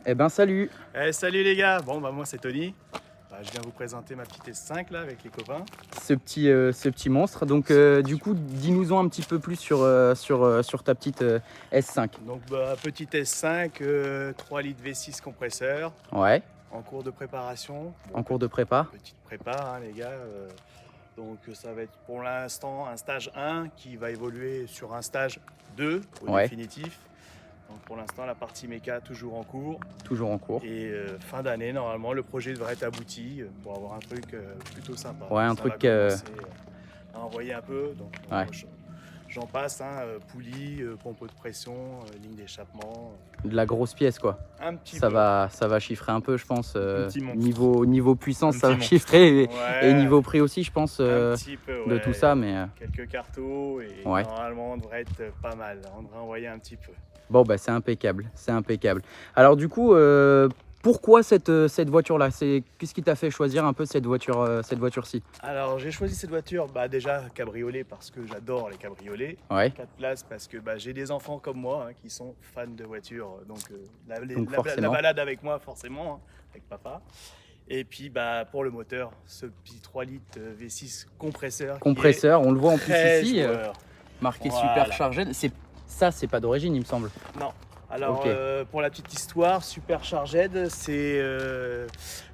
Eh ben salut. Salut les gars, bon bah moi c'est Tony. Je viens vous présenter ma petite S5 là avec les copains. Ce petit monstre. Donc du coup, dis-nous-en un petit peu plus sur ta petite S5. Donc petite S5, 3 litres V6 compresseur, Ouais, en cours de préparation. en cours de prépa. Petite prépa hein, les gars. Donc ça va être pour l'instant un stage 1 qui va évoluer sur un stage 2 au Ouais. définitif. Donc pour l'instant la partie méca toujours en cours. Toujours en cours. Et fin d'année normalement le projet devrait être abouti pour avoir un truc plutôt sympa. Ouais, un Ça truc, va commencer à envoyer un peu. Donc Ouais. j'en passe, hein, poulie, pompe de pression, ligne d'échappement. De la grosse pièce quoi. Un petit Ça peu. va chiffrer un peu, je pense. petit monstre. Niveau puissance, Un ça petit va monstre. chiffrer. Ouais. Et niveau prix aussi, je pense, Un petit peu, de ouais. tout ça. Mais Quelques cartos et Ouais. normalement on devrait être pas mal. On devrait envoyer un petit peu. bon, bah c'est impeccable. C'est impeccable. Alors du coup, pourquoi cette voiture-là? Qu'est-ce qui t'a fait choisir un peu cette voiture-ci? Alors j'ai choisi cette voiture déjà cabriolet parce que j'adore les cabriolets. Ouais. 4 places parce que j'ai des enfants comme moi hein, qui sont fans de voitures. Donc Donc, la forcément. balade avec moi forcément, hein, avec papa. Et puis pour le moteur, ce petit 3 litres V6 compresseur. Compresseur, on le voit en Qui plus est très ici, joueur. marqué Voilà. superchargé. C'est pas d'origine, il me semble. Non. Alors Ok. pour la petite histoire, Supercharged, c'est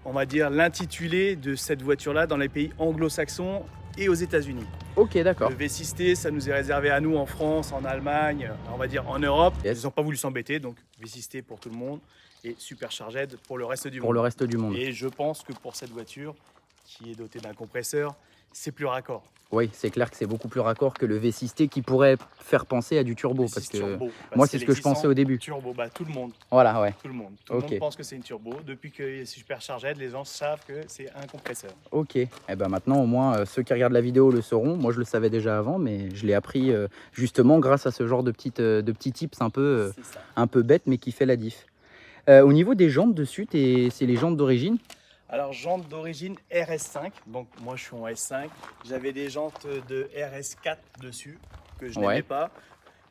on va dire l'intitulé de cette voiture-là dans les pays anglo-saxons et aux États-Unis. Ok, d'accord. Le V6T, ça nous est réservé à nous en France, en Allemagne, on va dire en Europe. Yes. Ils n'ont pas voulu s'embêter, donc V6T pour tout le monde et Supercharged pour le reste du Pour monde. le reste du monde. Et je pense que pour cette voiture, qui est dotée d'un compresseur, c'est plus raccord. Oui, c'est clair que c'est beaucoup plus raccord que le V6T qui pourrait faire penser à du turbo. V6 Parce que turbo. moi, c'est ce que je pensais au début. Turbo, tout le monde. Voilà, ouais. Tout le monde. Tout le Ok. monde pense que c'est une turbo. Depuis que c'est Supercharged, les gens savent que c'est un compresseur. Ok. Et ben maintenant, au moins, ceux qui regardent la vidéo le sauront. Moi, je le savais déjà avant, mais je l'ai appris justement grâce à ce genre de petits tips C'est ça. un peu bêtes, mais qui fait la diff. Au niveau des jantes dessus, c'est les jantes d'origine? Alors, jantes d'origine RS5. Donc, moi, je suis en S5. J'avais des jantes de RS4 dessus que je Ouais. n'aimais pas.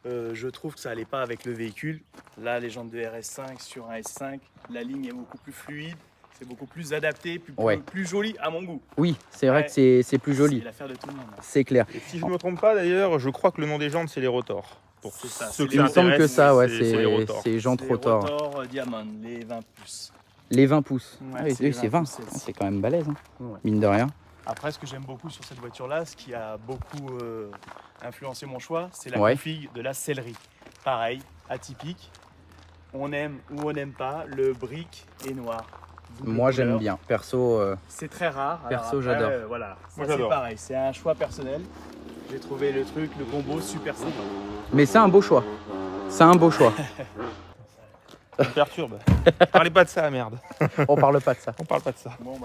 Je trouve que ça allait pas avec le véhicule. Là, les jantes de RS5 sur un S5, la ligne est beaucoup plus fluide. C'est beaucoup plus adapté, Ouais. plus joli à mon goût. Oui, c'est vrai Ouais. que c'est plus C'est joli. l'affaire de tout le monde. C'est clair. Et si je ne me trompe pas d'ailleurs, je crois que le nom des jantes c'est les rotors. Pour C'est ça, ceux c'est qui Il me semble que s'intéressent, ça, ouais, c'est les rotors. c'est jantes C'est rotor. Rotor Diamond, les 20 pouces. Les 20 pouces. Ouais, Ah oui, c'est les c'est 20 20. pouces, celle-ci. C'est quand même balèze, hein, Ouais. mine de rien. Après, ce que j'aime beaucoup sur cette voiture-là, ce qui a beaucoup influencé mon choix, c'est la Ouais. config de la sellerie. Pareil, atypique. On aime ou on n'aime pas, le brick est noir. Double Moi, j'aime couleur. bien. Perso, C'est très rare. Perso, Alors après, j'adore. voilà, Moi, ça, c'est j'adore. pareil, c'est un choix personnel. J'ai trouvé le truc, le combo super sympa. mais c'est un beau choix. C'est un beau choix. Ça me perturbe. Parlez pas de ça, merde. On parle pas de ça. On parle pas de ça. Bon,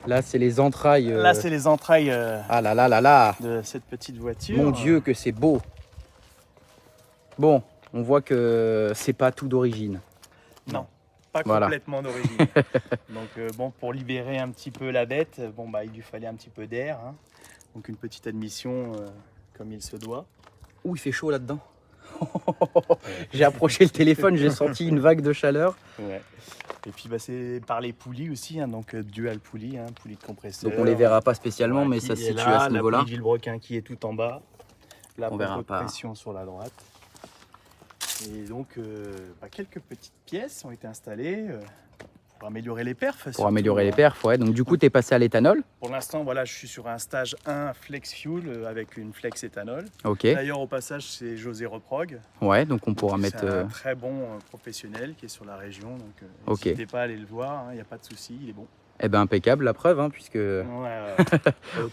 Là, c'est les entrailles. là c'est les entrailles Ah là là là là. de cette petite voiture. Mon Dieu, que c'est beau. Bon, on voit que c'est pas tout d'origine. Non, pas Voilà. complètement d'origine. Donc bon, pour libérer un petit peu la bête, il lui fallait un petit peu d'air. Hein. Donc une petite admission comme il se doit. Ouh, il fait chaud là-dedans. J'ai approché le téléphone, j'ai senti une vague de chaleur. Ouais. Et puis c'est par les poulies aussi, hein, donc dual poulie, hein, poulie de compresseur. Donc on les verra pas spécialement, mais qui ça se est situe là, à ce niveau-là. La poulie de Villebrequin qui est tout en bas. La On verra pompe de pas. pression sur la droite. Et donc quelques petites pièces ont été installées pour améliorer les perfs. Pour surtout, améliorer les hein. perfs, ouais. Donc du coup, tu es passé à l'éthanol. Pour l'instant, voilà, je suis sur un stage 1 Flex Fuel avec une Flex éthanol. Ok. D'ailleurs, au passage, c'est José Reprog. Ouais, donc on pourra C'est mettre. un très bon professionnel qui est sur la région. Donc, Ok. n'hésitez pas à aller le voir, il n'y a pas de souci, il est bon. Eh ben impeccable, la preuve, hein, puisque. Ouais,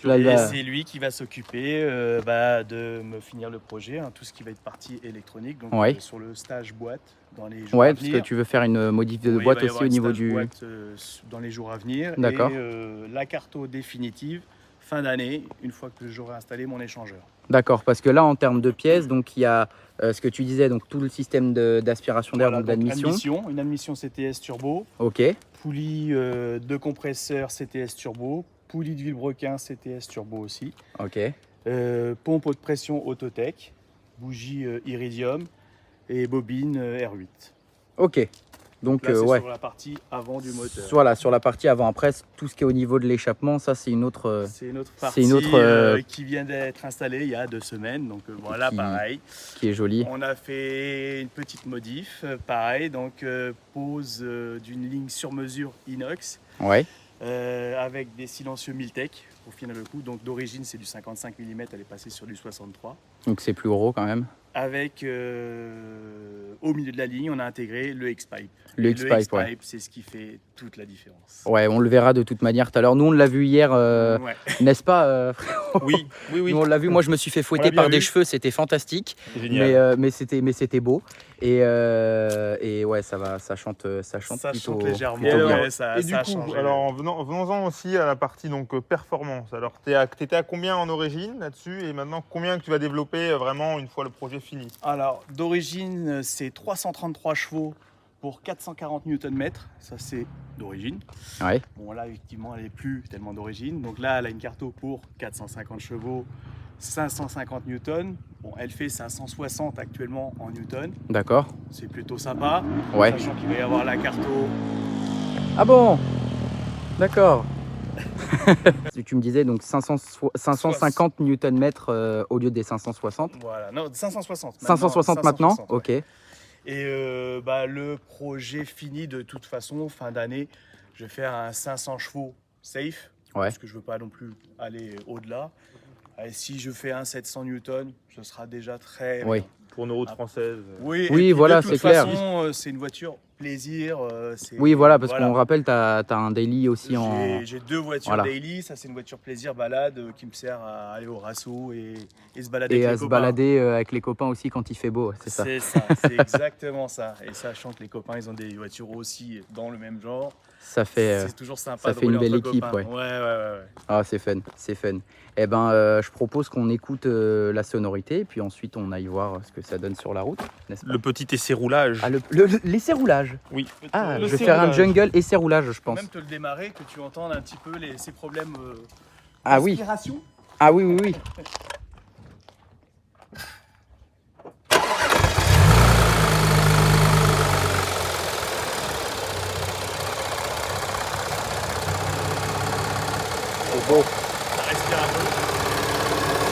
Là, il Et va- c'est lui qui va s'occuper de me finir le projet, hein, tout ce qui va être partie électronique. Donc, Ouais. sur le stage boîte dans les jours à Ouais, parce que venir. tu veux faire une modif de Oui, il boîte va y aussi avoir au une niveau stage du. boîte, dans les jours à venir. D'accord. Et la carto définitive, fin d'année, une fois que j'aurai installé mon échangeur. D'accord, parce que là, en termes de pièces, donc il y a ce que tu disais, donc tout le système d'aspiration d'air, Voilà, donc d'admission. Une admission CTS turbo, Ok, poulie de compresseur CTS turbo, poulie de Villebrequin CTS turbo aussi, ok, pompe haute pression Autotech, bougie Iridium et bobine R8. Ok. Donc, Là, c'est ouais. sur la partie avant du moteur. Voilà, sur la partie avant. Après, tout ce qui est au niveau de l'échappement, ça, c'est une autre. C'est une autre c'est partie une autre, qui vient d'être installée il y a 2 semaines. Donc voilà, Qui- pareil. Qui est jolie. On a fait une petite modif, pareil. Donc pose d'une ligne sur mesure inox Ouais. avec des silencieux Miltech pour finir le coup. Donc d'origine, c'est du 55 mm, elle est passée sur du 63. Donc, c'est plus gros quand même. Avec au milieu de la ligne, on a intégré le X-Pipe. Le Et X-Pipe, ouais. c'est ce qui fait toute la différence. Ouais, on le verra de toute manière tout à l'heure. Nous, on l'a vu hier, Ouais. n'est-ce pas Oui, oui, oui. Nous, on l'a vu. Moi, je me suis fait On fouetter l'a bien par des vu. cheveux. C'était fantastique. C'est génial. Mais c'était beau. Et ouais, ça chante Ça plutôt, chante légèrement. plutôt bien. Ouais, ça, Et ça du a coup, changé. alors venons-en aussi à la partie donc performance. Alors t'étais à combien en origine là-dessus et maintenant combien que tu vas développer vraiment une fois le projet fini? Alors, d'origine, c'est 333 chevaux pour 440 Nm. Ça, c'est d'origine. Ouais. Bon, là, effectivement, elle n'est plus tellement d'origine. Donc là, elle a une carto pour 450 chevaux, 550 Newton. Bon, elle fait 560 actuellement en Newton. D'accord. C'est plutôt sympa. Ouais. Sachant qu'il va y avoir la carto. Ah bon. D'accord. Tu me disais donc 550 Nm au lieu des 560. Voilà, non, 560. 560 maintenant. 560, ouais. Ok. Et le projet fini de toute façon, fin d'année, je vais faire un 500 chevaux safe. Ouais. Parce que je ne veux pas non plus aller au-delà. Et si je fais un 700 Newton, ce sera déjà très Oui. bien. Pour une route française. Oui, Oui, et puis voilà, de c'est toute clair. façon, c'est une voiture plaisir. Oui, voilà, parce qu'on rappelle, tu as un daily aussi en. J'ai 2 voitures Voilà. daily. Ça, c'est une voiture plaisir balade qui me sert à aller au rasso et se balader Et avec à les se copains. balader avec les copains aussi quand il fait beau, c'est ça. C'est ça, c'est exactement ça. Et sachant que les copains, ils ont des voitures aussi dans le même genre. Ça fait. C'est toujours sympa. ça de fait une rouler belle entre équipe, copains. ouais. Ouais. Ah, c'est fun, c'est fun. Eh ben, je propose qu'on écoute la sonorité, et puis ensuite on aille voir ce que ça donne sur la route, n'est-ce pas? Le petit essai roulage. Ah, l'essai roulage. Oui. Ah, Le je vais faire un essai-roulage. jungle essai roulage, je Je peux pense. même te le démarrer, que tu entendes un petit peu ces problèmes Ah oui, d'inspiration. ah oui, oui, oui. C'est beau, Ça respire un peu.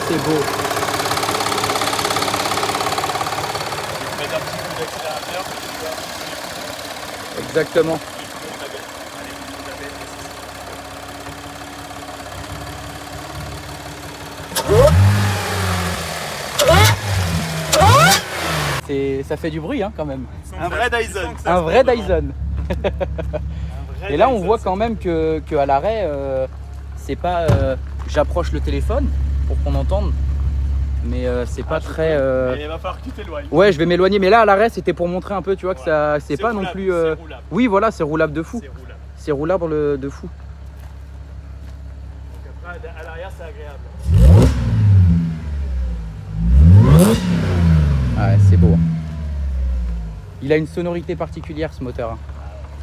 c'est beau. Je vais te mettre un petit coup d'accélérateur. Tu vois, Exactement. Allez, la bête. Ça fait du bruit hein, quand même. Un vrai Dyson. Un vrai Dyson. Un vrai Et là, on Dyson, voit ça. quand même que à l'arrêt, c'est pas. J'approche le téléphone pour qu'on entende, mais c'est pas très. Mais il va falloir que tu t'éloignes. Ouais, je vais m'éloigner, mais là à l'arrêt, c'était pour montrer un peu, tu vois, que ça, c'est pas non roulable, plus. C'est roulable. Oui, voilà, c'est roulable de fou. C'est roulable. C'est roulable de fou. Donc après, à l'arrière, c'est agréable. Ouais, c'est beau. Il a une sonorité particulière ce moteur.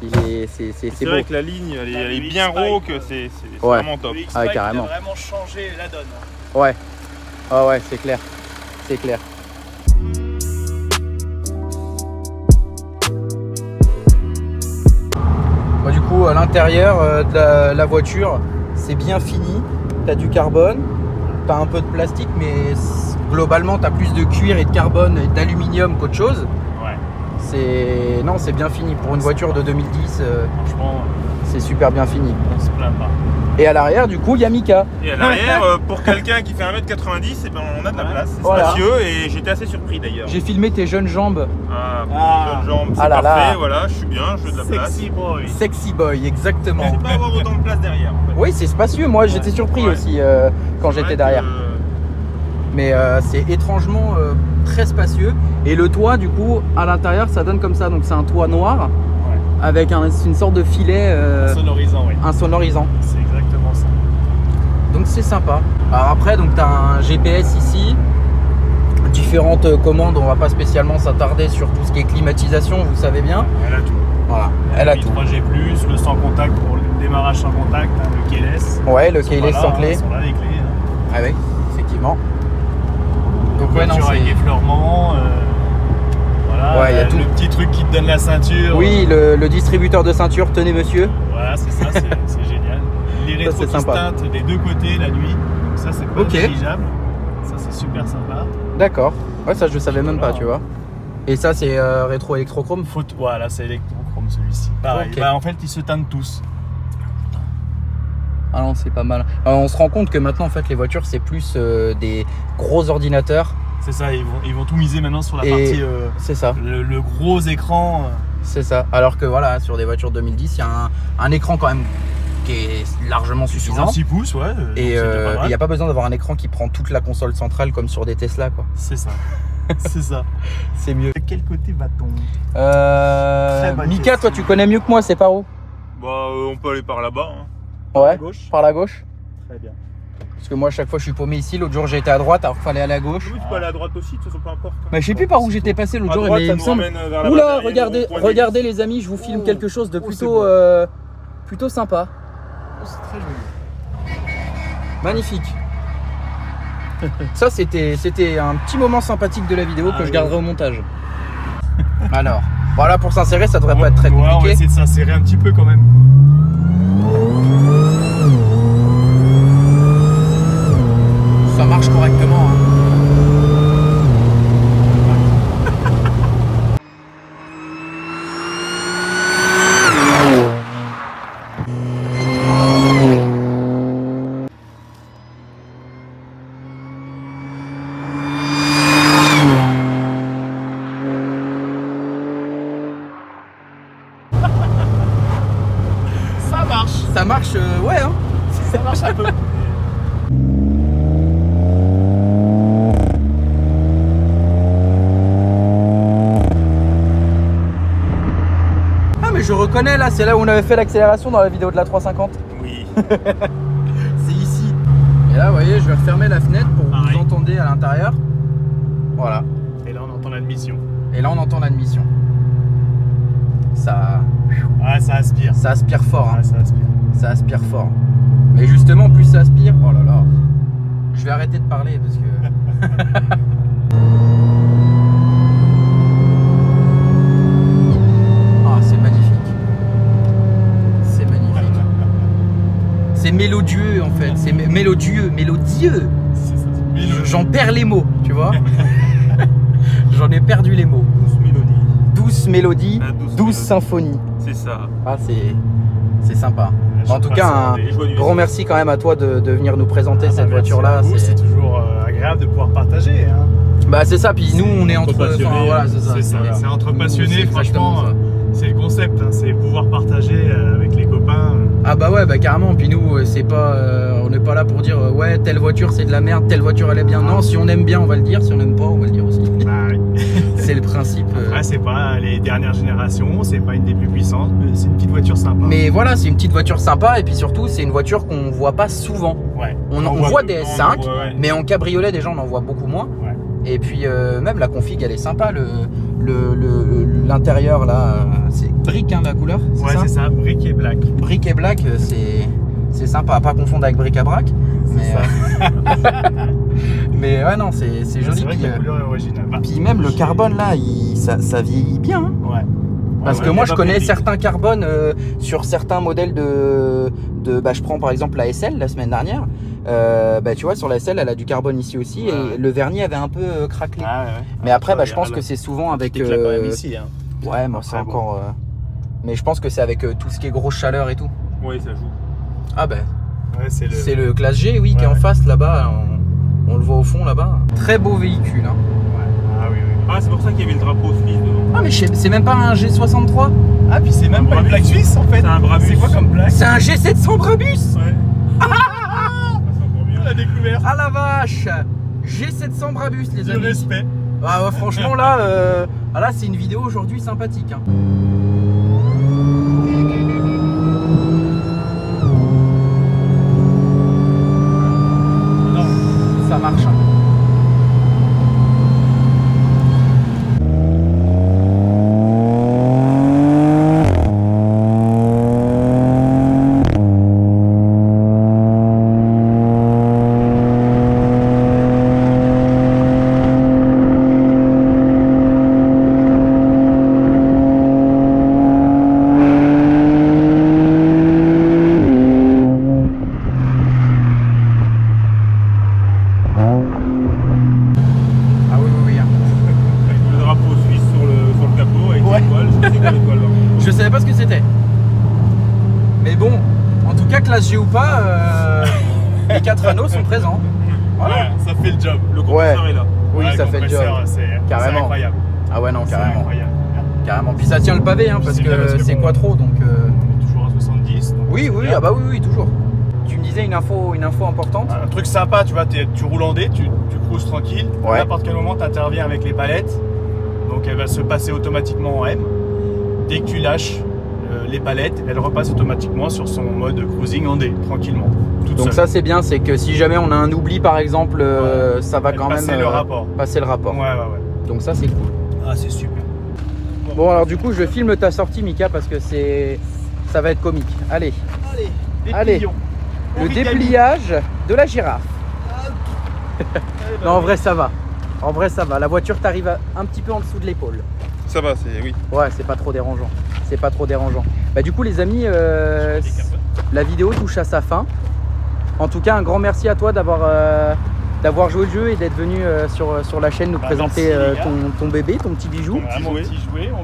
C'est C'est beau. vrai que la ligne, elle est Le bien X-Pipe, rauque, c'est Ouais. vraiment top. Le X-Pipe, Ah, carrément. il a vraiment changé la donne. Ouais. Ah ouais, c'est clair. C'est clair. Bah, du coup, à l'intérieur de la voiture, c'est bien fini. Tu as du carbone, tu as un peu de plastique, mais globalement, tu as plus de cuir et de carbone et d'aluminium qu'autre chose. Ouais. Non, c'est bien fini. Pour une voiture de 2010, Franchement, c'est super bien fini. on se plaint pas. Et à l'arrière, du coup, il y a Mika. Et à l'arrière, pour quelqu'un qui fait 1m90, eh ben, on a de la Ouais. place. C'est Voilà. spacieux et j'étais assez surpris d'ailleurs. J'ai filmé tes jeunes jambes. Ah, Ah. jeune jambe, c'est Ah là parfait, là. voilà, je suis bien, je veux de la place. Sexy boy. Sexy boy, exactement. C'est pas avoir autant de place derrière en fait. Oui, c'est spacieux. Moi, j'étais surpris Ouais. aussi quand C'est j'étais vrai derrière. que, Mais c'est étrangement très spacieux. Et le toit, du coup, à l'intérieur, ça donne comme ça. Donc, c'est un toit noir avec une sorte de filet Sonorisant, oui. insonorisant. C'est exactement ça. Donc, c'est sympa. Alors, après, tu as un GPS ici. Différentes commandes. On va pas spécialement s'attarder sur tout ce qui est climatisation, vous savez bien. Elle a tout. Voilà, elle a tout. 3G+, le sans contact pour le démarrage sans contact, hein, le keyless. Ouais, le Ils sont keyless là, sans hein, clé. ils sont là les clés. Hein. Ah oui, effectivement. Donc, ouais, non, Voiture avec c'est. effleurement. Voilà, Voilà, Ouais, il y a tout. Le petit truc qui te donne la ceinture. Oui, le distributeur de ceinture, tenez monsieur. Voilà, c'est ça, c'est génial. Les rétros c'est qui sympa. se teintent des deux côtés la nuit. Donc ça, c'est pas Ok. négligeable. Ça, c'est super sympa. D'accord. Ouais, ça je savais même Voilà. pas, tu vois. Et ça c'est rétro électrochrome. Voilà, c'est électrochrome celui-ci. Pareil. Ok. Bah, en fait, ils se teintent tous. Ah non, c'est pas mal. On se rend compte que maintenant en fait les voitures c'est plus des gros ordinateurs. C'est ça, ils vont tout miser maintenant sur la Et partie. C'est ça. Le gros écran. C'est ça. Alors que voilà, sur des voitures 2010, il y a un écran quand même qui est largement Sur suffisant. 6 pouces, ouais. Et il il n'y a pas besoin d'avoir un écran qui prend toute la console centrale comme sur des Tesla, quoi. C'est ça. C'est ça. C'est mieux. De quel côté va-t-on? Très bonne Mika, question. toi tu connais mieux que moi, c'est par où? Bah, on peut aller par là-bas. Hein. Ouais, À gauche. par la gauche. Très bien. Parce que moi, à chaque fois, je suis paumé ici. L'autre jour, j'ai été à droite, alors qu'il fallait aller à gauche. Oui, tu peux aller à droite aussi, de toute façon, peu importe. Mais je sais plus par où j'étais passé l'autre À jour, droite, mais ça il me nous semble. ramène vers la Oula, bataille, regardez, au point regardez les amis, je vous filme Oh. quelque chose de Oh, plutôt, c'est plutôt sympa. Oh, c'est très joli. Magnifique. Ça, c'était un petit moment sympathique de la vidéo Ah que je oui. garderai au montage. Alors, voilà, pour s'insérer, ça devrait pas être très Ouais, on va compliqué. essayer de s'insérer un petit peu quand même. Ça marche correctement. Hein. Ça marche. Ça marche, ouais. Hein. Ça marche un peu. Ah, mais je reconnais là, c'est là où on avait fait l'accélération dans la vidéo de la 350. Oui. C'est ici. Et là, vous voyez, je vais refermer la fenêtre pour que Pareil. vous entendez à l'intérieur. Voilà. Et là, on entend l'admission. Et là, on entend l'admission. Ça Ah, ça aspire. aspire fort. Hein. Ah, ça aspire. Ça aspire fort. Mais justement, plus ça aspire. Oh là là. Je vais arrêter de parler parce que. Ah, c'est magnifique. C'est magnifique. C'est mélodieux en fait. C'est mélodieux. C'est ça. J'en perds les mots, tu vois. J'en ai perdu les mots. Douce mélodie. Douce mélodie, La douce douce mélodie. symphonie. C'est ça. Ah, c'est sympa. Je En tout passe cas, à un des joyeux grand merci quand même à toi de venir nous présenter Ah, cette bah, merci voiture-là. à vous, c'est toujours agréable de pouvoir partager. Hein. Bah c'est ça, puis nous on est entre passionnés, enfin, voilà, c'est ça. C'est ça, c'est entre Nous, passionnés, c'est exactement franchement, ça. c'est le concept, hein, c'est pouvoir partager avec les copains. Ah bah ouais, bah carrément, puis nous c'est pas on n'est pas là pour dire ouais, telle voiture c'est de la merde, telle voiture elle est bien. Non, si on aime bien, on va le dire, si on aime pas, on va le dire aussi. Bah, oui. C'est le principe. Après, c'est pas les dernières générations, c'est pas une des plus puissantes, mais c'est une petite voiture sympa. Mais voilà, c'est une petite voiture sympa et puis surtout, c'est une voiture qu'on voit pas souvent. ouais. On voit des on en S5, voit, ouais. mais en cabriolet déjà on en voit beaucoup moins. Ouais. Et puis même la config elle est sympa, l'intérieur là, c'est brique hein, la couleur, Ouais, c'est ça, brick et black. Brick et black, c'est sympa, à pas confondre avec bric à brac. Mais, mais ouais, non, c'est joli. C'est vrai Puis, que la couleur est originale. Bah, puis même le carbone là, ça vieillit bien. Hein. Ouais. Parce Ouais, que ouais, moi il y je a pas connais pris de certains carbones sur certains modèles bah, je prends par exemple la SL la semaine dernière. Bah, tu vois, sur la SL elle a du carbone ici aussi Ouais, et ouais. le vernis avait un peu craquelé. Ah, ouais. Mais après, bah, ça, je pense il y a que c'est souvent avec. là quand même ici. Hein. Ouais, moi c'est Après, bon. encore. Mais je pense que c'est avec tout ce qui est grosse chaleur et tout. Oui, ça joue. Ah bah, Ouais, c'est le classe G, oui, qui est Ouais, en ouais. face là-bas. On le voit au fond là-bas. Très beau véhicule. Hein. Ouais. Ah oui, oui. Ah, c'est pour ça qu'il y avait le drapeau suisse devant. Ah, mais c'est même pas un G63. Ah, puis c'est même pas une Brabus. plaque suisse en fait. C'est un Brabus. C'est quoi comme plaque? C'est un G700 Brabus. Ouais. Ah, c'est encore mieux. On l'a découvert. Ah la vache. G700 Brabus, les Du amis. respect. Ah ouais, franchement là, là c'est une vidéo aujourd'hui sympathique. Hein. Non. Ça marche. Hein. pas ce que c'était. Mais bon, en tout cas, classe G ou pas, les 4 anneaux sont présents. Voilà. Ouais, ça fait le job. Le compresseur est là. Oui, Ouais, ça fait le job. C'est Carrément. incroyable. Ah ouais, non, C'est carrément. incroyable. Carrément. Puis ça tient le pavé, hein, parce C'est bien, parce que que c'est bon, quattro, donc. On est toujours à 70. Donc Oui, c'est oui, bien. ah bah oui, toujours. Tu me disais une info importante. Un truc sympa, tu vois, tu roules en D, tu cruises tranquille. Ouais. À n'importe quel moment, tu interviens avec les palettes. Donc elle va se passer automatiquement en M. Dès que tu lâches les palettes, elle repasse automatiquement sur son mode cruising en D, tranquillement. Toute Donc seule. ça c'est bien, c'est que si jamais on a un oubli par exemple, ça va Elle quand même passer le rapport. passer le rapport. Ouais, ouais, ouais. Donc ça c'est cool. Ah, c'est super. Bon alors du coup je filme ta sortie Mika parce que ça va être comique. Allez, Allez, Allez. Le dépliage de la girafe. Non en vrai ça va. En vrai ça va. La voiture t'arrive un petit peu en dessous de l'épaule. Ça va, c'est oui. Ouais, c'est pas trop dérangeant. C'est pas trop dérangeant. Bah du coup les amis, la vidéo touche à sa fin. En tout cas, un grand merci à toi d'avoir joué le jeu et d'être venu sur la chaîne nous présenter merci, les gars. ton bébé, ton petit bijou. Mon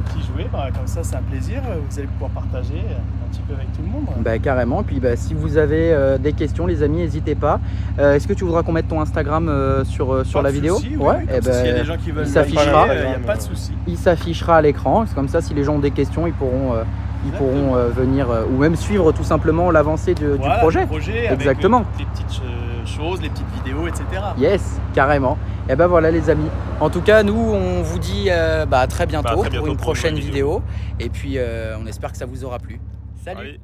petit jouet, bah, comme ça c'est un plaisir. Vous allez pouvoir partager un petit peu avec tout le monde. Bah carrément. Puis bah, si vous avez des questions, les amis, n'hésitez pas. Est-ce que tu voudras qu'on mette ton Instagram sur Pas la de vidéo? souci, Ouais. oui, Eh comme ça, s'il y a ben, des gens qui veulent il s'affichera. il n'y a pas de souci. il s'affichera à l'écran. C'est comme ça, si les gens ont des questions, ils pourront venir ou même suivre tout simplement l'avancée du Voilà, projet. le projet Exactement. avec les petites choses, les petites vidéos, etc. Yes, carrément. Et ben voilà les amis. En tout cas, nous on vous dit à très bientôt, Bah, à très bientôt pour une pour une prochaine nouvelle vidéo. Et puis on espère que ça vous aura plu. Salut. Allez.